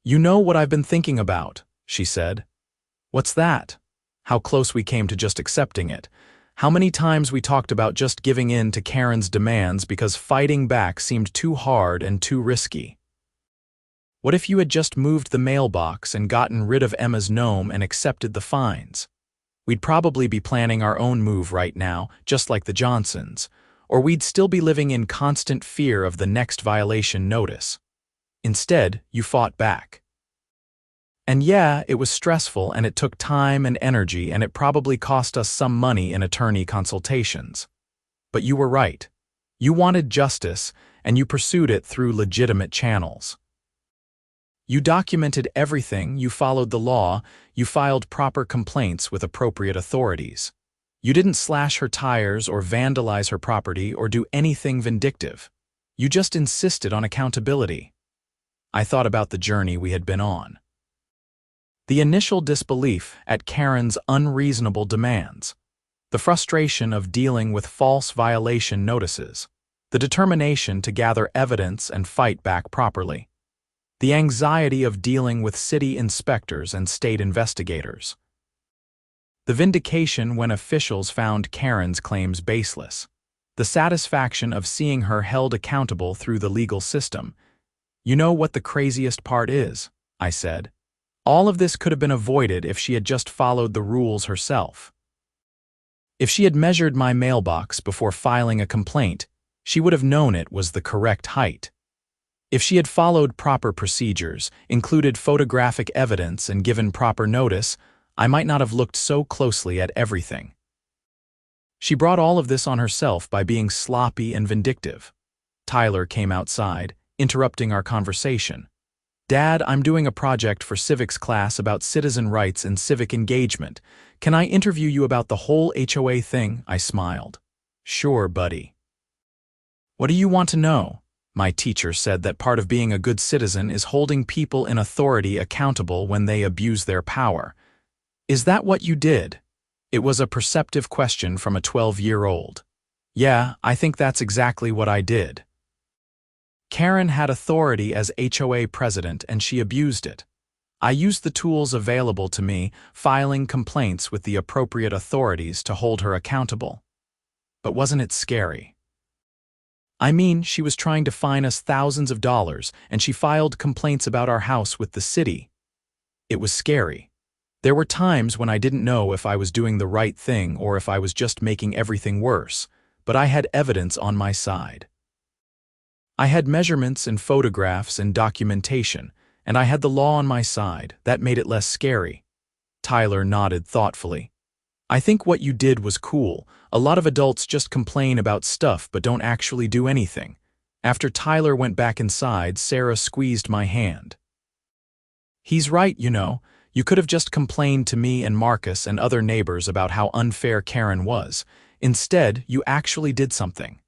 A: "You know what I've been thinking about," she said. "What's that?" "How close we came to just accepting it. How many times we talked about just giving in to Karen's demands because fighting back seemed too hard and too risky. What if you had just moved the mailbox and gotten rid of Emma's gnome and accepted the fines? We'd probably be planning our own move right now, just like the Johnsons, or we'd still be living in constant fear of the next violation notice. Instead, you fought back. And yeah, it was stressful and it took time and energy and it probably cost us some money in attorney consultations. But you were right. You wanted justice and you pursued it through legitimate channels. You documented everything, you followed the law, you filed proper complaints with appropriate authorities. You didn't slash her tires or vandalize her property or do anything vindictive. You just insisted on accountability. I thought about the journey we had been on. The initial disbelief at Karen's unreasonable demands, the frustration of dealing with false violation notices, the determination to gather evidence and fight back properly, the anxiety of dealing with city inspectors and state investigators, the vindication when officials found Karen's claims baseless, the satisfaction of seeing her held accountable through the legal system. "You know what the craziest part is?" I said. All of this could have been avoided if she had just followed the rules herself. If she had measured my mailbox before filing a complaint, she would have known it was the correct height. If she had followed proper procedures, included photographic evidence, and given proper notice, I might not have looked so closely at everything. She brought all of this on herself by being sloppy and vindictive. Tyler came outside, interrupting our conversation. "Dad, I'm doing a project for civics class about citizen rights and civic engagement. Can I interview you about the whole HOA thing?" I smiled. "Sure, buddy." "What do you want to know?" My teacher said that part of being a good citizen is holding people in authority accountable when they abuse their power. "Is that what you did?" It was a perceptive question from a 12-year-old. "Yeah, I think that's exactly what I did." Karen had authority as HOA president and she abused it. I used the tools available to me, filing complaints with the appropriate authorities to hold her accountable. But wasn't it scary? I mean, she was trying to fine us thousands of dollars, and she filed complaints about our house with the city. It was scary. There were times when I didn't know if I was doing the right thing or if I was just making everything worse, but I had evidence on my side. I had measurements and photographs and documentation, and I had the law on my side. That made it less scary. Tyler nodded thoughtfully. "I think what you did was cool. A lot of adults just complain about stuff but don't actually do anything." After Tyler went back inside, Sarah squeezed my hand. "He's right, you know. You could have just complained to me and Marcus and other neighbors about how unfair Karen was. Instead, you actually did something."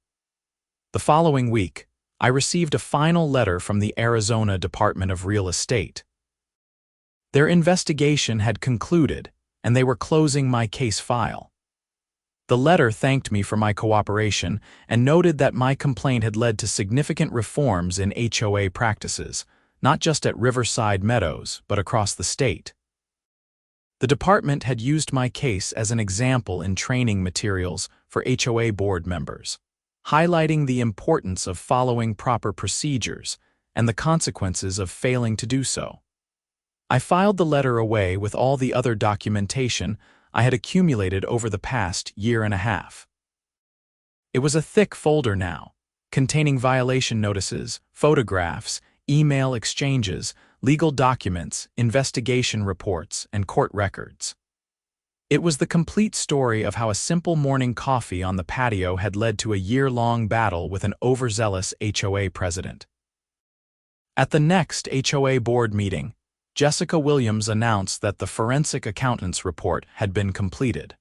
A: The following week, I received a final letter from the Arizona Department of Real Estate. Their investigation had concluded, and they were closing my case file. The letter thanked me for my cooperation and noted that my complaint had led to significant reforms in HOA practices, not just at Riverside Meadows, but across the state. The department had used my case as an example in training materials for HOA board members, highlighting the importance of following proper procedures and the consequences of failing to do so. I filed the letter away with all the other documentation I had accumulated over the past year and a half. It was a thick folder now, containing violation notices, photographs, email exchanges, legal documents, investigation reports, and court records. It was the complete story of how a simple morning coffee on the patio had led to a year-long battle with an overzealous HOA president. At the next HOA board meeting, Jessica Williams announced that the forensic accountant's report had been completed.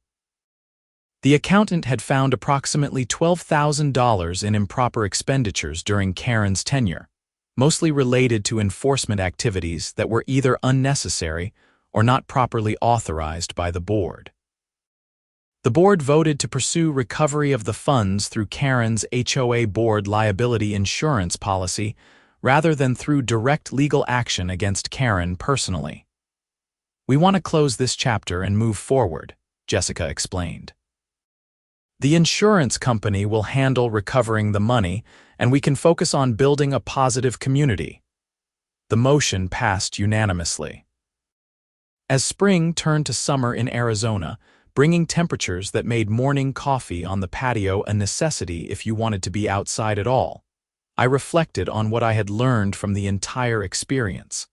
A: The accountant had found approximately $12,000 in improper expenditures during Karen's tenure, mostly related to enforcement activities that were either unnecessary or not properly authorized by the board. The board voted to pursue recovery of the funds through Karen's HOA board liability insurance policy rather than through direct legal action against Karen personally. "We want to close this chapter and move forward," Jessica explained. "The insurance company will handle recovering the money, and we can focus on building a positive community." The motion passed unanimously. As spring turned to summer in Arizona, bringing temperatures that made morning coffee on the patio a necessity if you wanted to be outside at all, I reflected on what I had learned from the entire experience.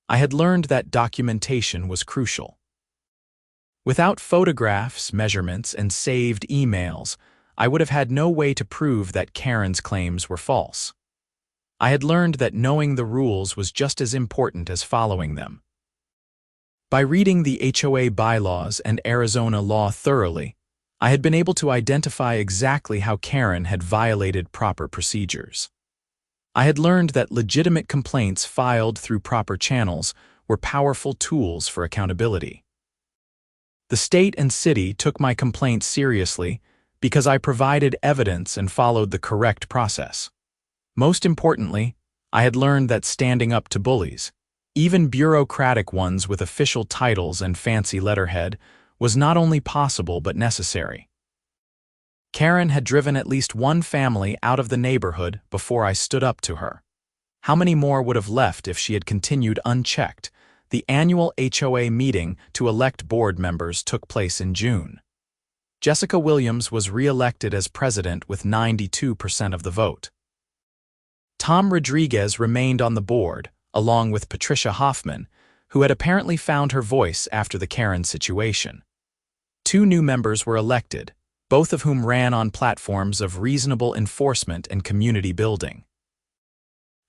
A: I had learned that documentation was crucial. Without photographs, measurements, and saved emails, I would have had no way to prove that Karen's claims were false. I had learned that knowing the rules was just as important as following them. By reading the HOA bylaws and Arizona law thoroughly, I had been able to identify exactly how Karen had violated proper procedures. I had learned that legitimate complaints filed through proper channels were powerful tools for accountability. The state and city took my complaint seriously because I provided evidence and followed the correct process. Most importantly, I had learned that standing up to bullies, even bureaucratic ones with official titles and fancy letterhead, was not only possible but necessary. Karen had driven at least one family out of the neighborhood before I stood up to her. How many more would have left if she had continued unchecked? the annual HOA meeting to elect board members took place in June. Jessica Williams was re-elected as president with 92% of the vote. Tom Rodriguez remained on the board, along with Patricia Hoffman, who had apparently found her voice after the Karen situation. 2 new members were elected, both of whom ran on platforms of reasonable enforcement and community building.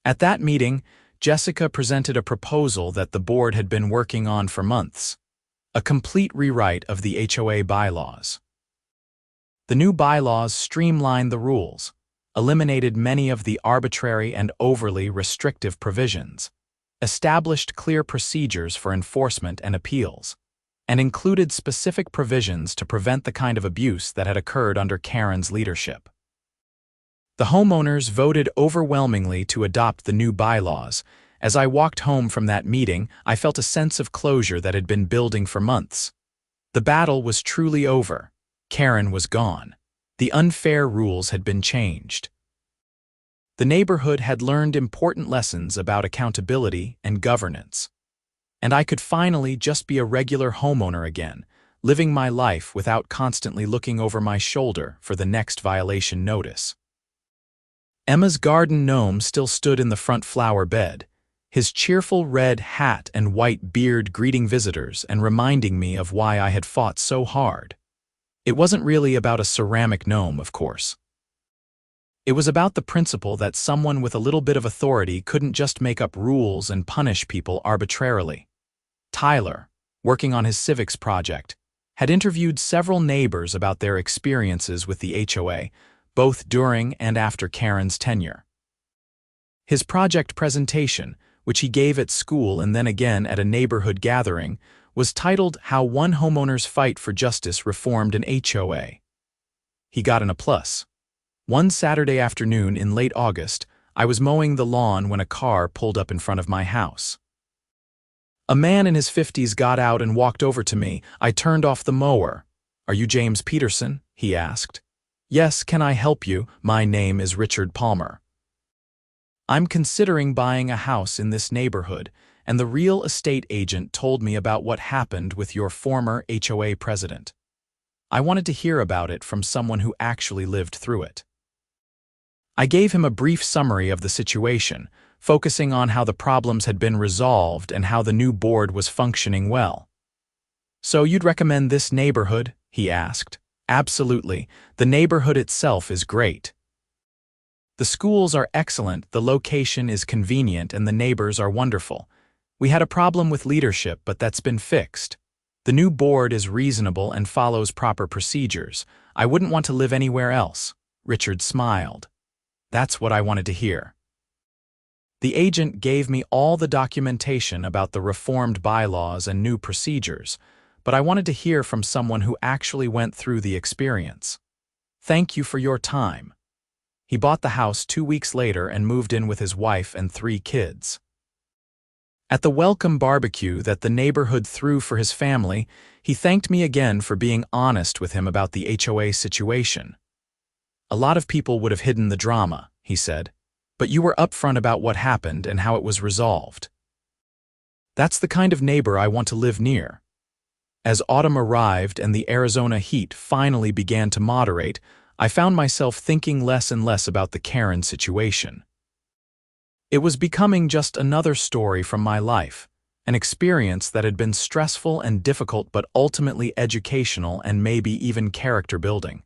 A: At that meeting, Jessica presented a proposal that the board had been working on for months, a complete rewrite of the HOA bylaws. The new bylaws streamlined the rules, eliminated many of the arbitrary and overly restrictive provisions, established clear procedures for enforcement and appeals, and included specific provisions to prevent the kind of abuse that had occurred under Karen's leadership. The homeowners voted overwhelmingly to adopt the new bylaws. As I walked home from that meeting, I felt a sense of closure that had been building for months. The battle was truly over. Karen was gone. The unfair rules had been changed. The neighborhood had learned important lessons about accountability and governance. And I could finally just be a regular homeowner again, living my life without constantly looking over my shoulder for the next violation notice. Emma's garden gnome still stood in the front flower bed, his cheerful red hat and white beard greeting visitors and reminding me of why I had fought so hard. It wasn't really about a ceramic gnome, of course. It was about the principle that someone with a little bit of authority couldn't just make up rules and punish people arbitrarily. Tyler, working on his civics project, had interviewed several neighbors about their experiences with the HOA, both during and after Karen's tenure. His project presentation, which he gave at school and then again at a neighborhood gathering, was titled How One Homeowner's Fight for Justice Reformed an HOA. He got an A+. One Saturday afternoon in late August, I was mowing the lawn when a car pulled up in front of my house. A man in his 50s got out and walked over to me. I turned off the mower. "Are you James Peterson?" he asked. "Yes, can I help you? My name is Richard Palmer. I'm considering buying a house in this neighborhood, and the real estate agent told me about what happened with your former HOA president. I wanted to hear about it from someone who actually lived through it." I gave him a brief summary of the situation, focusing on how the problems had been resolved and how the new board was functioning well. "So you'd recommend this neighborhood?" he asked. "Absolutely. The neighborhood itself is great. The schools are excellent, the location is convenient, and the neighbors are wonderful. We had a problem with leadership, but that's been fixed. The new board is reasonable and follows proper procedures. I wouldn't want to live anywhere else." Richard smiled. "That's what I wanted to hear." The agent gave me all the documentation about the reformed bylaws and new procedures, but I wanted to hear from someone who actually went through the experience. "Thank you for your time." He bought the house 2 weeks later and moved in with his wife and 3 kids. At the welcome barbecue that the neighborhood threw for his family, he thanked me again for being honest with him about the HOA situation. "A lot of people would have hidden the drama," he said, "but you were upfront about what happened and how it was resolved. That's the kind of neighbor I want to live near." As autumn arrived and the Arizona heat finally began to moderate, I found myself thinking less and less about the Karen situation. It was becoming just another story from my life, an experience that had been stressful and difficult but ultimately educational and maybe even character-building.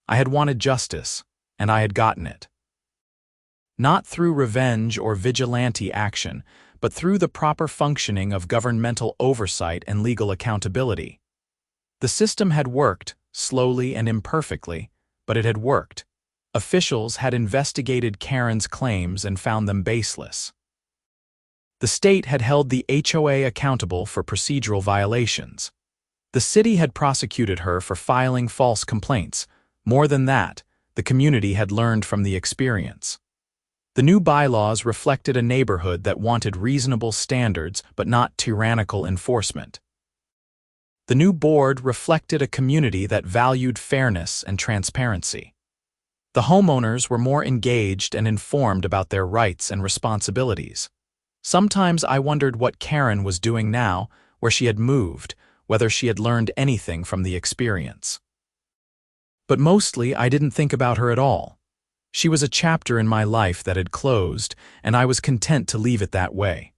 A: I had wanted justice, and I had gotten it. Not through revenge or vigilante action, but through the proper functioning of governmental oversight and legal accountability. The system had worked, slowly and imperfectly, but it had worked. Officials had investigated Karen's claims and found them baseless. The state had held the HOA accountable for procedural violations. The city had prosecuted her for filing false complaints. More than that, the community had learned from the experience. The new bylaws reflected a neighborhood that wanted reasonable standards but not tyrannical enforcement. The new board reflected a community that valued fairness and transparency. The homeowners were more engaged and informed about their rights and responsibilities. Sometimes I wondered what Karen was doing now, where she had moved, whether she had learned anything from the experience. But mostly I didn't think about her at all. She was a chapter in my life that had closed, and I was content to leave it that way.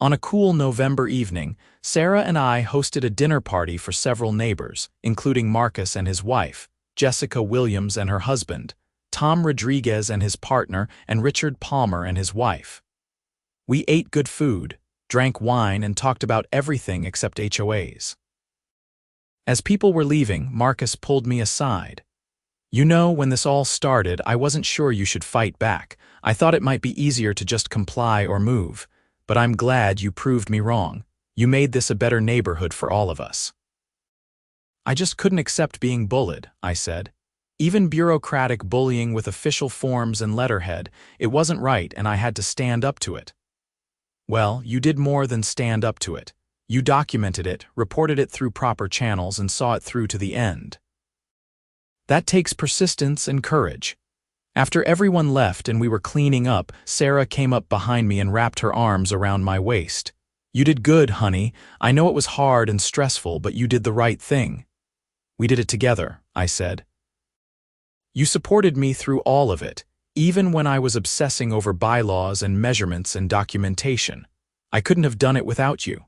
A: On a cool November evening, Sarah and I hosted a dinner party for several neighbors, including Marcus and his wife, Jessica Williams and her husband, Tom Rodriguez and his partner, and Richard Palmer and his wife. We ate good food, drank wine, and talked about everything except HOAs. As people were leaving, Marcus pulled me aside. "You know, when this all started, I wasn't sure you should fight back. I thought it might be easier to just comply or move. But I'm glad you proved me wrong. You made this a better neighborhood for all of us." "I just couldn't accept being bullied," I said. "Even bureaucratic bullying with official forms and letterhead, it wasn't right and I had to stand up to it." "Well, you did more than stand up to it. You documented it, reported it through proper channels, and saw it through to the end. That takes persistence and courage." After everyone left and we were cleaning up, Sarah came up behind me and wrapped her arms around my waist. "You did good, honey. I know it was hard and stressful, but you did the right thing." "We did it together," I said. "You supported me through all of it, even when I was obsessing over bylaws and measurements and documentation. I couldn't have done it without you."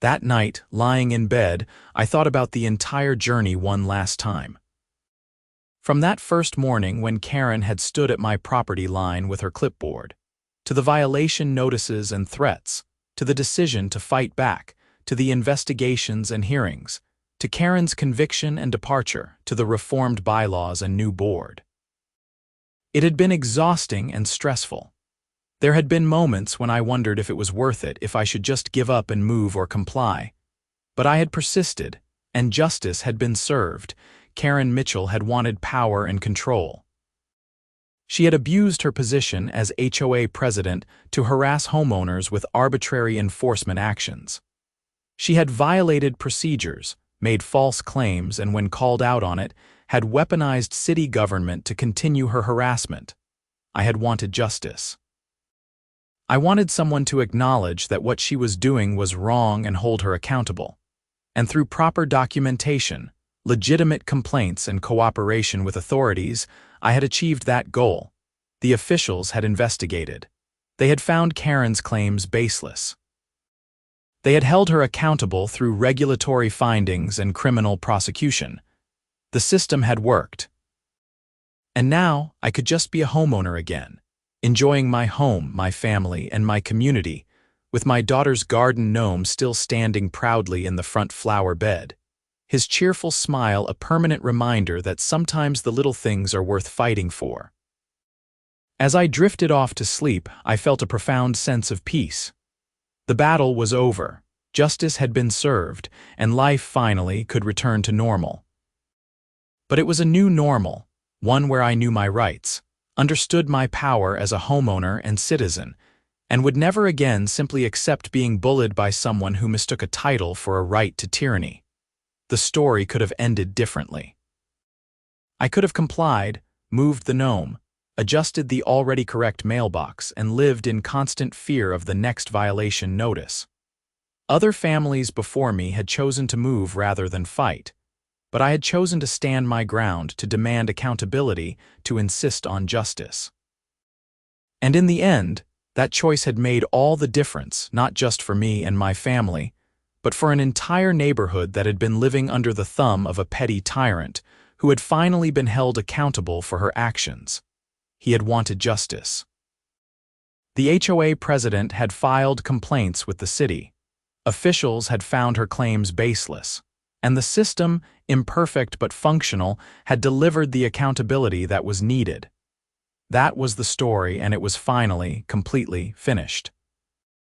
A: That night, lying in bed, I thought about the entire journey one last time. From that first morning when Karen had stood at my property line with her clipboard, to the violation notices and threats, to the decision to fight back, to the investigations and hearings, to Karen's conviction and departure, to the reformed bylaws and new board. It had been exhausting and stressful. There had been moments when I wondered if it was worth it, if I should just give up and move or comply. But I had persisted, and justice had been served. Karen Mitchell had wanted power and control. She had abused her position as HOA president to harass homeowners with arbitrary enforcement actions. She had violated procedures, made false claims, and when called out on it, had weaponized city government to continue her harassment. I had wanted justice. I wanted someone to acknowledge that what she was doing was wrong and hold her accountable. And through proper documentation, legitimate complaints, and cooperation with authorities, I had achieved that goal. The officials had investigated. They had found Karen's claims baseless. They had held her accountable through regulatory findings and criminal prosecution. The system had worked. And now I could just be a homeowner again, enjoying my home, my family, and my community, with my daughter's garden gnome still standing proudly in the front flower bed. His cheerful smile a permanent reminder that sometimes the little things are worth fighting for. As I drifted off to sleep, I felt a profound sense of peace. The battle was over, justice had been served, and life finally could return to normal. But it was a new normal, one where I knew my rights, understood my power as a homeowner and citizen, and would never again simply accept being bullied by someone who mistook a title for a right to tyranny. The story could have ended differently. I could have complied, moved the gnome, adjusted the already correct mailbox, and lived in constant fear of the next violation notice. Other families before me had chosen to move rather than fight, but I had chosen to stand my ground, to demand accountability, to insist on justice. And in the end, that choice had made all the difference, not just for me and my family, but for an entire neighborhood that had been living under the thumb of a petty tyrant who had finally been held accountable for her actions. He had wanted justice. The HOA president had filed complaints with the city. Officials had found her claims baseless, and the system, imperfect but functional, had delivered the accountability that was needed. That was the story, and it was finally, completely finished.